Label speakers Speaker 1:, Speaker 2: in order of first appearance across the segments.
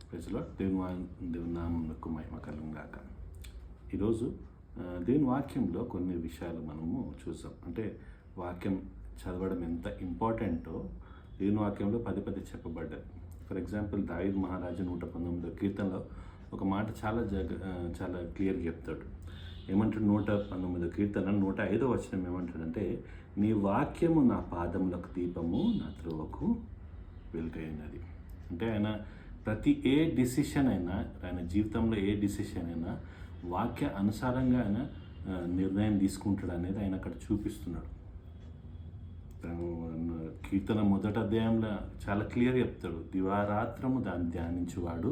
Speaker 1: ప్రైజ్లో దేవుని నామమునకు మహిమ కలుగును గాక. ఈరోజు దేవుని వాక్యంలో కొన్ని విషయాలు మనము చూసాం. అంటే వాక్యం చదవడం ఎంత ఇంపార్టెంటో దేవుని వాక్యంలో పదే చెప్పబడ్డది. ఫర్ ఎగ్జాంపుల్ దావీదు మహారాజు 119వ కీర్తనలో ఒక మాట చాలా క్లియర్గా చెప్తాడు. ఏమంటాడు? 119వ కీర్తన 105వ వచనం ఏమంటాడంటే, నీ వాక్యము నా పాదములకు దీపము, నా త్రోవకు వెలుగైనది. అంటే ఆయన ప్రతి డిసిషన్ అయినా, ఆయన జీవితంలో డిసిషన్ అయినా వాక్య అనుసారంగా ఆయన నిర్ణయం తీసుకుంటాడు అనేది ఆయన అక్కడ చూపిస్తున్నాడు. కీర్తన మొదటి అధ్యాయంలో చాలా క్లియర్ చెప్తాడు, దివారాత్రము దాన్ని ధ్యానించువాడు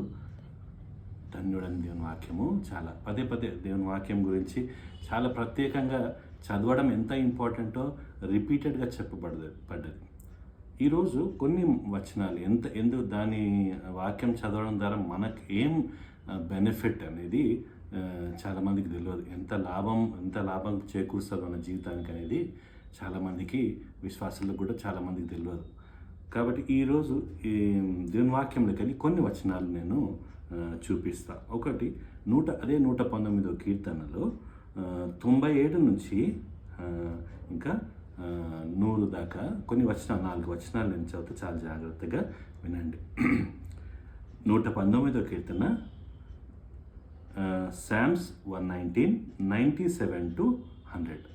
Speaker 1: ధన్యుడని దేవుని వాక్యము. చాలా పదే దేవుని వాక్యం గురించి చాలా ప్రత్యేకంగా చదవడం ఎంత ఇంపార్టెంటో రిపీటెడ్గా పడ్డది. ఈరోజు కొన్ని వచనాలు ఎందుకు దాని వాక్యం చదవడం ద్వారా మనకు ఏం బెనిఫిట్ అనేది చాలామందికి తెలియదు. ఎంత లాభం చేకూరుస్తుంది మన జీవితానికి అనేది చాలామందికి, విశ్వాసులకు కూడా చాలామందికి తెలియదు. కాబట్టి ఈరోజు ఈ దేవుని వాక్యంలోకి వెళ్ళి కొన్ని వచనాలు నేను చూపిస్తా. ఒకటి 119వ కీర్తనలో 97 నుంచి ఇంకా 100 దాకా కొన్ని వచనాలు, 4 వచనాలు నేను చదివితే చాలా జాగ్రత్తగా వినండి. 119వ కీర్తన సామ్స్ 119, 97 to 100.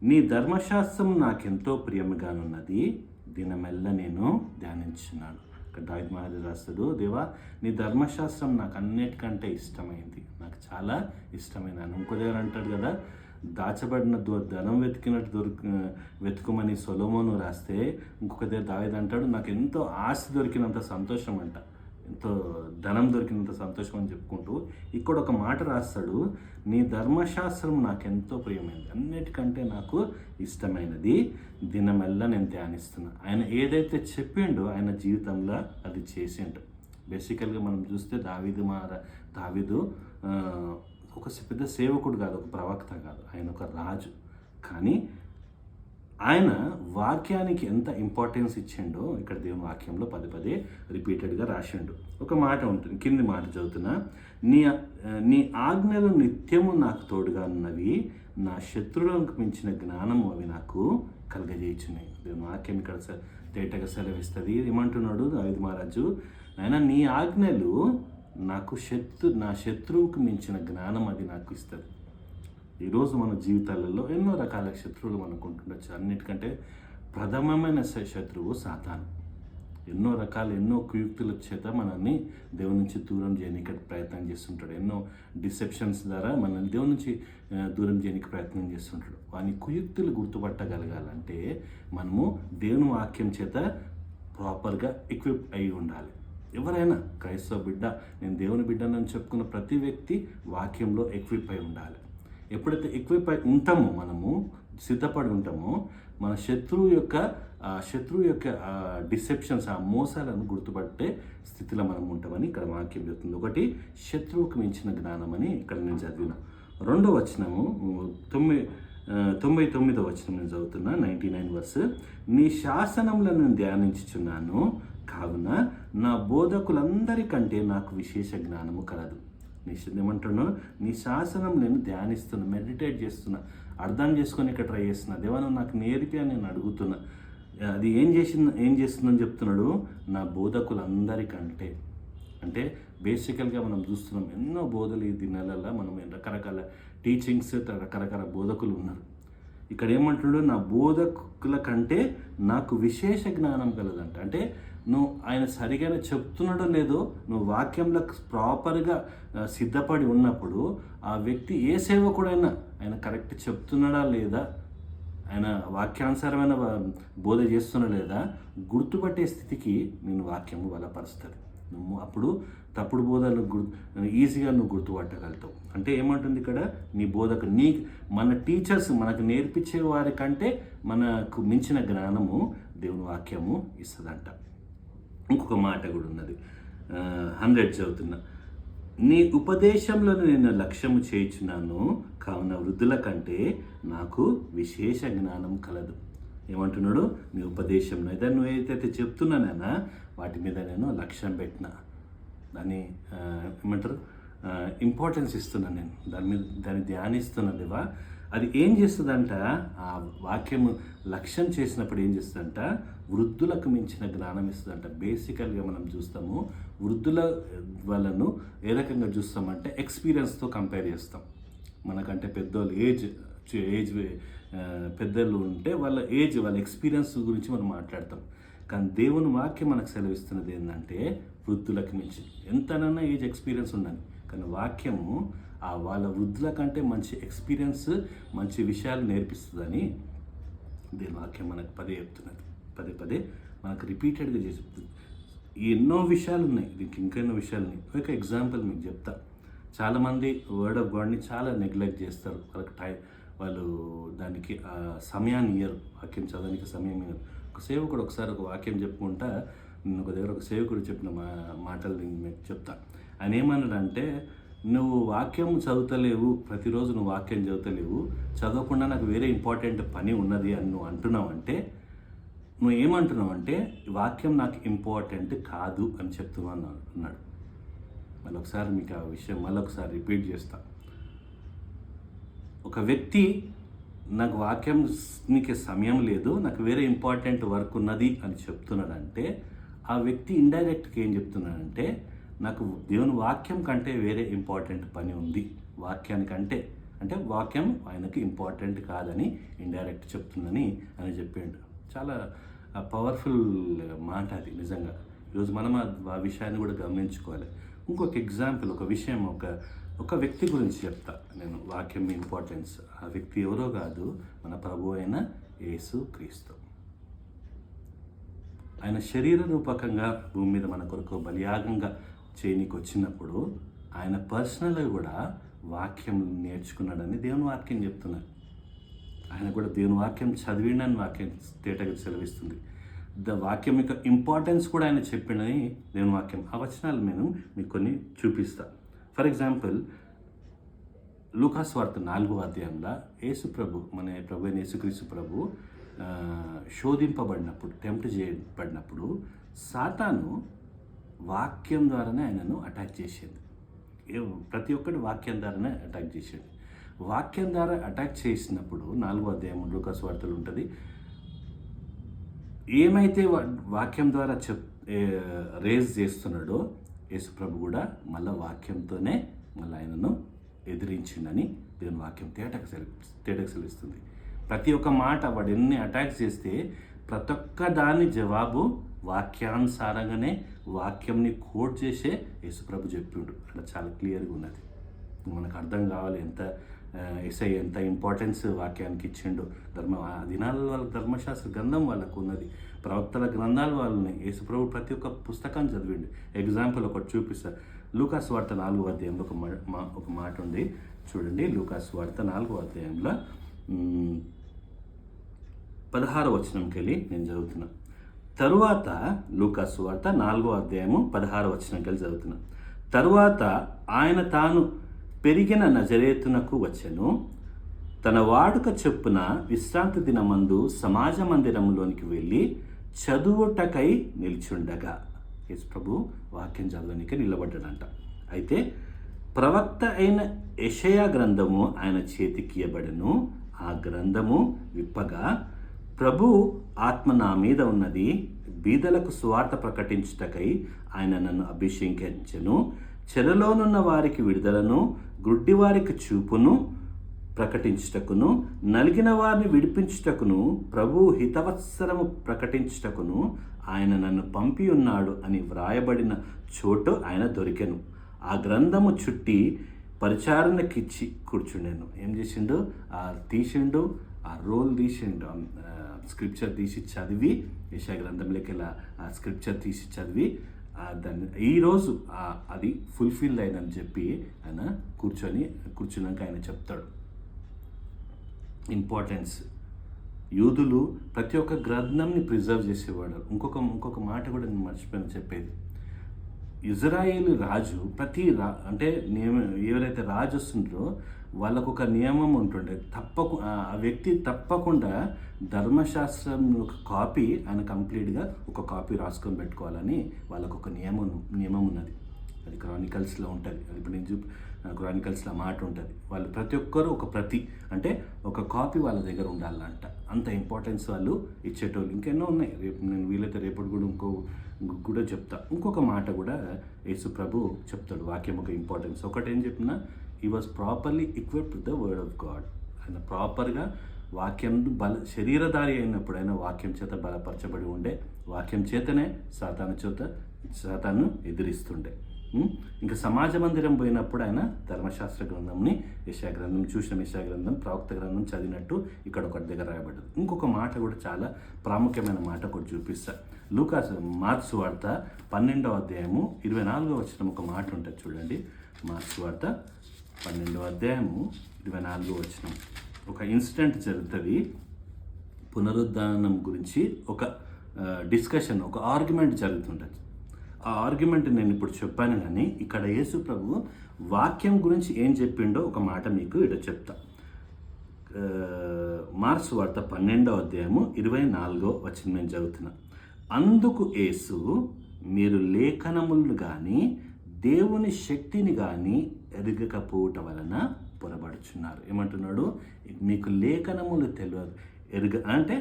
Speaker 1: నీ ధర్మశాస్త్రం నాకెంతో ప్రియముగానున్నది, దినమెల్ల నేను ధ్యానించున్నాను. దావీదు మహారాజు రాస్తాడు, దేవా నీ ధర్మశాస్త్రం నాకు అన్నిటికంటే ఇష్టమైంది, నాకు చాలా ఇష్టమైన. ఇంకో దగ్గర అంటాడు కదా, దాచబడిన ధనం వెతుకుమని సొలొమోను రాస్తే, ఇంకొక దగ్గర దావీదు అంటాడు, నాకు ఎంతో ఆస్తి దొరికినంత సంతోషం అంట, ఎంతో ధనం దొరికినంత సంతోషం అని చెప్పుకుంటూ ఇక్కడ ఒక మాట రాస్తాడు, నీ ధర్మశాస్త్రం నాకెంతో ప్రియమైనది, అన్నిటికంటే నాకు ఇష్టమైనది, దినమెల్లా నేను ధ్యానిస్తున్నా. ఆయన ఏదైతే చెప్పిండో ఆయన జీవితంలో అది చేసిండు. బేసికల్గా మనం చూస్తే దావీదు ఒక పెద్ద సేవకుడు కాదు, ఒక ప్రవక్త కాదు, ఆయన ఒక రాజు. కానీ ఆయన వాక్యానికి ఎంత ఇంపార్టెన్స్ ఇచ్చిండో ఇక్కడ దేవుని వాక్యంలో పదే రిపీటెడ్గా రాసిండు. ఒక మాట ఉంటుంది, కింది మాట చదువుతున్నా, నీ ఆజ్ఞలు నిత్యము నాకు తోడుగా ఉన్నవి, నా శత్రువులకు మించిన జ్ఞానము అవి నాకు కలగజేయుచున్నాయి. దేవుని వాక్యం ఇక్కడ తేటగా సెలవిస్తుంది. ఏమంటున్నాడు దావీదు మహారాజు, ఆయన నీ ఆజ్ఞలు నాకు నా శత్రువుకు మించిన జ్ఞానం అది నాకు ఇస్తుంది. ఈరోజు మన జీవితాలలో ఎన్నో రకాల శత్రువులు మనకు ఉంటుండొచ్చు. అన్నిటికంటే ప్రథమమైన శత్రువు సాతాను. ఎన్నో కుయుక్తుల చేత మనల్ని దేవుని నుంచి దూరం చేయడానికి ప్రయత్నం చేస్తుంటాడు. ఎన్నో డిసెప్షన్స్ ద్వారా మనల్ని దేవుని నుంచి దూరం చేయడానికి ప్రయత్నం చేస్తుంటాడు. వాని కుయుక్తులు గుర్తుపట్టగలగాలంటే మనము దేవుని వాక్యం చేత ప్రాపర్గా ఎక్విప్ అయి ఉండాలి. ఎవరైనా క్రైస్తవ బిడ్డ, నేను దేవుని బిడ్డనని చెప్పుకున్న ప్రతి వ్యక్తి వాక్యంలో ఎక్విప్ అయి ఉండాలి. ఎప్పుడైతే ఎక్విప్ అయి ఉంటామో, మనము సిద్ధపడి ఉంటామో, మన శత్రువు యొక్క డిసెప్షన్స్, ఆ మోసాలను గుర్తుపట్టే స్థితిలో మనం ఉంటామని ఇక్కడ వాక్యం చెప్తుంది. ఒకటి, శత్రువుకు మించిన జ్ఞానం అని ఇక్కడ నేను చదివిన. 2వ వచనము 99వ వచనం నేను చదువుతున్నా, 99 వర్స్. నీ శాసనంలో నేను ధ్యానించుచున్నాను, కావున నా బోధకులందరికంటే నాకు విశేష జ్ఞానము కలదు. ఏమంటున్నా, నీ శాసనం నేను ధ్యానిస్తున్నా, మెడిటేట్ చేస్తున్నా, అర్థం చేసుకొని ఇక్కడ ట్రై చేస్తున్నా. దేవా నువ్వు నాకు నేర్పి అని నేను అడుగుతున్నా. అది ఏం చేస్తుందని చెప్తున్నాడు, నా బోధకులందరికంటే. అంటే బేసికల్గా మనం చూస్తున్నాం ఎన్నో బోధలు ఈ దినాలలో, మనం రకరకాల టీచింగ్స్, రకరకాల బోధకులు ఉన్నారు. ఇక్కడ ఏమంటున్నాడు, నా బోధకుల కంటే నాకు విశేష జ్ఞానం కలదంట. అంటే నువ్వు ఆయన సరిగానే చెప్తున్నాడో లేదో, నువ్వు వాక్యంలో ప్రాపర్గా సిద్ధపడి ఉన్నప్పుడు ఆ వ్యక్తి ఏ సేవకుడైనా ఆయన కరెక్ట్ చెప్తున్నాడా లేదా, ఆయన వాక్యానుసారమైన బోధ చేస్తున్నా లేదా గుర్తుపట్టే స్థితికి నేను వాక్యము బలపరుస్తుంది. నువ్వు అప్పుడు తప్పుడు బోధలు ఈజీగా నువ్వు గుర్తుపట్టగలుగుతావు. అంటే ఏమంటుంది ఇక్కడ, నీ బోధకు మన టీచర్స్ మనకు నేర్పించే వారి కంటే మనకు మించిన జ్ఞానము దేవుని వాక్యము ఇస్తుందంట. ఇంకొక మాట కూడా ఉన్నది, 100 చదువుతున్నా, నీ ఉపదేశంలో నేను లక్ష్యము చేయుచున్నాను, కావున వృద్ధుల కంటే నాకు విశేష జ్ఞానం కలదు. ఏమంటున్నాడు? నీ ఉపదేశంలో అయితే నువ్వు ఏదైతే చెప్తున్నానైనా వాటి మీద నేను లక్ష్యం పెట్టిన, దాన్ని ఏమంటారు, ఇంపార్టెన్స్ ఇస్తున్నాను, నేను దాన్ని ధ్యానిస్తున్నాను దేవా. అది ఏం చేస్తుందంట, ఆ వాక్యము లక్ష్యం చేసినప్పుడు ఏం చేస్తుందంట, వృద్ధులకు మించిన జ్ఞానం ఇస్తుందంట. బేసికల్గా మనం చూస్తాము, వృద్ధుల వాళ్ళను ఏ రకంగా చూస్తామంటే ఎక్స్పీరియన్స్తో కంపేర్ చేస్తాం. మనకంటే పెద్దోళ్ళు ఏజ్ పెద్దలు ఉంటే వాళ్ళ వాళ్ళ ఎక్స్పీరియన్స్ గురించి మనం మాట్లాడతాం. కానీ దేవుని వాక్యం మనకు సెలవిస్తున్నది ఏంటంటే వృద్ధులకు మించి, ఎంతనన్నా ఏజ్ ఎక్స్పీరియన్స్ ఉండాలి, కానీ వాక్యము వాళ్ళ వృద్ధుల కంటే మంచి ఎక్స్పీరియన్స్, మంచి విషయాలు నేర్పిస్తుందని దేవుని వాక్యం మనకు చెప్తున్నది. పదే మనకు రిపీటెడ్గా చెప్తుంది. ఎన్నో విషయాలు ఉన్నాయి, దీనికి ఇంకెన్నో విషయాలు ఉన్నాయి. ఒక ఎగ్జాంపుల్ మీకు చెప్తా. చాలామంది వర్డ్ ఆఫ్ గాడ్ని చాలా నెగ్లెక్ట్ చేస్తారు. వాళ్ళు దానికి సమయాన్ని ఇయ్యరు, వాక్యం చదవడానికి సమయం ఇయ్యరు. ఒక సేవకుడు ఒకసారి ఒక వాక్యం చెప్పుకుంటా, నేను ఒక దగ్గర ఒక సేవకుడు చెప్పిన మాటలు మీకు చెప్తా. ఆయన ఏమన్నాడంటే, నువ్వు వాక్యం చదువుతలేవు, ప్రతిరోజు నువ్వు వాక్యం చదువుతలేవు, చదవకుండా నాకు వేరే ఇంపార్టెంట్ పని ఉన్నది అని నువ్వు అంటున్నావు అంటే, నువ్వు ఏమంటున్నావు అంటే వాక్యం నాకు ఇంపార్టెంట్ కాదు అని చెప్తున్నాను అన్నాడు. మళ్ళీ ఒకసారి మీకు ఆ విషయం మళ్ళొకసారి రిపీట్ చేస్తా. ఒక వ్యక్తి నాకు వాక్యం నీకు సమయం లేదు, నాకు వేరే ఇంపార్టెంట్ వర్క్ ఉన్నది అని చెప్తున్నాడంటే, ఆ వ్యక్తి ఇండైరెక్ట్గా ఏం చెప్తున్నాడంటే, నాకు దేవుని వాక్యం కంటే వేరే ఇంపార్టెంట్ పని ఉంది, వాక్యానికంటే, అంటే వాక్యం ఆయనకి ఇంపార్టెంట్ కాదని ఇండైరెక్ట్ చెప్తుందని ఆయన చెప్పాడు. చాలా పవర్ఫుల్ మాట అది నిజంగా. ఈరోజు మనం ఆ విషయాన్ని కూడా గమనించుకోవాలి. ఇంకొక ఎగ్జాంపుల్, ఒక విషయం, ఒక వ్యక్తి గురించి చెప్తా నేను, వాక్యం ఇంపార్టెన్స్. ఆ వ్యక్తి ఎవరో కాదు, మన ప్రభు అయిన యేసు క్రీస్తు. ఆయన శరీర రూపకంగా భూమి మీద మన కొరకు బలియాగంగా చేయనికి వచ్చినప్పుడు ఆయన పర్సనల్గా కూడా వాక్యం నేర్చుకున్నాడని దేవుని వాక్యం చెప్తున్నారు. ఆయన కూడా దేవుని వాక్యం చదివిండని వాక్యం తేటగా సెలవిస్తుంది. వాక్యం యొక్క ఇంపార్టెన్స్ కూడా ఆయన చెప్పిండని దేవుని వాక్యం. ఆ వచనాలు నేను మీకు కొన్ని చూపిస్తా. ఫర్ ఎగ్జాంపుల్, లూకాసు వార్త 4వ అధ్యాయంలో యేసు ప్రభు, మన ప్రభు అయిన యేసుక్రీస్తు ప్రభు శోధింపబడినప్పుడు, టెంప్ట్ చేయబడినప్పుడు సాతాను వాక్యం ద్వారానే ఆయనను అటాక్ చేసేది. ప్రతి ఒక్కటి వాక్యం ద్వారానే అటాక్ చేసేది. వాక్యం ద్వారా అటాక్ చేసినప్పుడు 4వ అధ్యాయం లూకాసు వార్తలు ఉంటుంది. ఏమైతే వాక్యం ద్వారా రేజ్ చేస్తున్నాడో యేసు ప్రభు కూడా మళ్ళీ వాక్యంతోనే మళ్ళీ ఆయనను ఎదిరించిండని దేవుని వాక్యం తేటకు సెలవిస్తుంది. ప్రతి ఒక్క మాట వాడు ఎన్ని అటాక్స్ చేస్తే ప్రతి ఒక్క దాని జవాబు వాక్యానుసారంగానే, వాక్యంని కోట్ చేసే యేసు ప్రభు చెప్పిండు. అక్కడ చాలా క్లియర్గా ఉన్నది. మనకు అర్థం కావాలి ఎంత ఇంపార్టెన్స్ వాక్యానికి ఇచ్చిండు. దినాల వాళ్ళకి ధర్మశాస్త్ర గ్రంథం వాళ్ళకు ఉన్నది, ప్రవక్తల గ్రంథాలు వాళ్ళని. యేసు ప్రభు ప్రతి ఒక్క పుస్తకాన్ని చదివిండు. ఎగ్జాంపుల్ ఒకటి చూపిస్తా. లూకాసు వార్త 4వ అధ్యాయంలో ఒక మాట ఉంది చూడండి. లూకాసు వార్త 4వ అధ్యాయంలో 16వ వచనంకి వెళ్ళి నేను చదువుతున్నా. తరువాత లూకాసు వార్త 4వ అధ్యాయము 16వ వచనంకి వెళ్ళి చదువుతున్నా. తరువాత ఆయన తాను పెరిగిన నజరేతునకు వచ్చెను. తన వాడుక చొప్పున విశ్రాంతి దినమందు సమాజ మందిరంలోనికి వెళ్ళి చదువుటకై నిల్చుండగా, యేసు ప్రభు వాక్యం చదవడానికి నిలబడ్డాడంట. అయితే ప్రవక్త అయిన యెషయా గ్రంథము ఆయన చేతికి ఇయ్యబడెను. ఆ గ్రంథము విప్పగా, ప్రభు ఆత్మ నా మీద ఉన్నది, బీదలకు సువార్త ప్రకటించుటకై ఆయన నన్ను అభిషేకించెను, చెరలోనున్న వారికి విడుదలను, గుడ్డివారికి చూపును ప్రకటించుటకును, నలిగిన వారిని విడిపించుటకును, ప్రభు హితవత్సరము ప్రకటించుటకును ఆయన నన్ను పంపి ఉన్నాడు అని వ్రాయబడిన చోటు ఆయన దొరికెను. ఆ గ్రంథము చుట్టి పరిచారణకిచ్చి కూర్చుండాను. ఏం చేసిండు? తీసిండు, ఆ రోల్ తీసిండు, స్క్రిప్చర్ తీసి చదివి, యెషయా గ్రంథంలోకి వెళ్ళి ఆ స్క్రిప్చర్ తీసి చదివి దాన్ని ఈరోజు అది ఫుల్ఫిల్ అయిందని చెప్పి ఆయన కూర్చున్నాక ఆయన చెప్తాడు ఇంపార్టెన్స్. యూదులు ప్రతి ఒక్క గ్రంథంని ప్రిజర్వ్ చేసేవాడు. ఇంకొక మాట కూడా నేను మర్చిపోయాను చెప్పేది. ఇజ్రాయేలు రాజు అంటే ఎవరైతే రాజు వస్తుంటారో వాళ్ళకు ఒక నియమం ఉంటుండే, ఆ వ్యక్తి తప్పకుండా ధర్మశాస్త్రం ఒక కాపీ ఆయన కంప్లీట్గా ఒక కాపీ రాసుకొని పెట్టుకోవాలని వాళ్ళకు ఒక నియమం ఉన్నది. అది క్రానికల్స్లో ఉంటుంది. అది ఇప్పుడు నేను క్రానికల్స్లో మాట ఉంటుంది. వాళ్ళు ప్రతి ఒక్కరు ఒక ప్రతి అంటే ఒక కాపీ వాళ్ళ దగ్గర ఉండాలంట. అంత ఇంపార్టెన్స్ వాళ్ళు ఇచ్చేటోళ్ళు. ఇంకెన్నో ఉన్నాయి. నేను వీలైతే రేపటి కూడా చెప్తా. ఇంకొక మాట కూడా యేసు ప్రభు చెప్తాడు. వాక్యం ఒక ఇంపార్టెన్స్ ఒకటేం చెప్పినా, he was properly equipped with the word of God. ఆయన ప్రాపర్గా వాక్యం శరీరధారి అయినప్పుడు ఆయన వాక్యం చేత బలపరచబడి ఉండే, వాక్యం చేతనే సాతాను ఎదిరిస్తుండే. ఇంకా సమాజ మందిరం పోయినప్పుడు ఆయన ధర్మశాస్త్ర గ్రంథంని యెషయా గ్రంథం చూసిన యెషయా గ్రంథం ప్రవక్త గ్రంథం చదివినట్టు ఇక్కడ ఒకటి దగ్గర రాయబడ్డది. ఇంకొక మాట కూడా చాలా ప్రాముఖ్యమైన మాట ఒకటి చూపిస్తా. మార్క్స్ వార్త 12వ అధ్యాయము 24వ వచనం ఒక మాట ఉంటుంది చూడండి. మార్క్స్ వార్త 12వ అధ్యాయము 24వ వచనం. ఒక ఇన్సిడెంట్ జరుగుతుంది. పునరుద్ధానం గురించి ఒక డిస్కషన్, ఒక ఆర్గ్యుమెంట్ జరుగుతుంటుంది. ఆ ఆర్గ్యుమెంట్ నేను ఇప్పుడు చెప్పాను, కానీ ఇక్కడ యేసు ప్రభు వాక్యం గురించి ఏం చెప్పిండో ఒక మాట మీకు ఇక్కడ చెప్తా. మార్క్స్ వార్త 12వ అధ్యాయము 24వ వచనం నేను చదువుతున్నా. అందుకు యేసు, మీరు లేఖనములను కానీ దేవుని శక్తిని కానీ ఎరగకపోవటం వలన పొరబడుచున్నారు. ఏమంటున్నాడు? మీకు లేఖనములు తెలియదు అంటే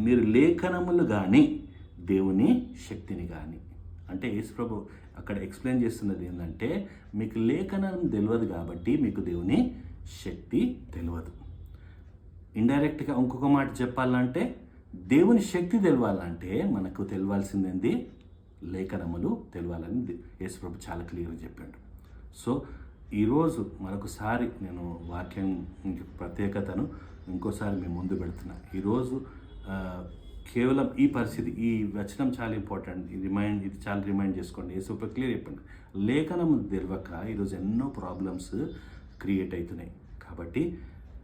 Speaker 1: మీరు లేఖనములు కానీ దేవుని శక్తిని కానీ అంటే యేసు ప్రభు అక్కడ ఎక్స్ప్లెయిన్ చేస్తున్నది ఏంటంటే, మీకు లేఖనం తెలియదు కాబట్టి మీకు దేవుని శక్తి తెలియదు. ఇండైరెక్ట్గా ఇంకొక మాట చెప్పాలంటే, దేవుని శక్తి తెలియాలంటే మనకు తెలియాల్సింది లేఖనములు తెలియాలని యేసు ప్రభు చాలా క్లియర్గా చెప్పాడు. సో ఈరోజు మరొకసారి నేను వాక్యం ప్రత్యేకతను ఇంకోసారి మేము ముందు పెడుతున్నా. ఈరోజు కేవలం ఈ పరిస్థితి, ఈ వచనం చాలా ఇంపార్టెంట్. ఇది చాలా రిమైండ్ చేసుకోండి. యేసు ప్రభు క్లియర్ చెప్పండి. లేఖనం తెలియక ఈరోజు ఎన్నో ప్రాబ్లమ్స్ క్రియేట్ అవుతున్నాయి. కాబట్టి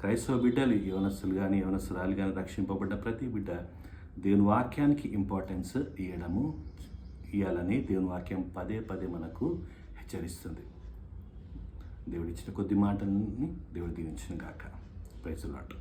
Speaker 1: క్రైస్తవ బిడ్డలు, యవనస్తులు కానీ యవనస్తురాలు కానీ రక్షింపబడ్డ ప్రతి బిడ్డ దేవుని వాక్యానికి ఇంపార్టెన్స్ ఇవ్వాలని దేవుని వాక్యం పదే మనకు హెచ్చరిస్తుంది. దేవుడిచ్చిన కొద్ది మాటలని దేవుడు దీవించిన గాక. Praise the lord.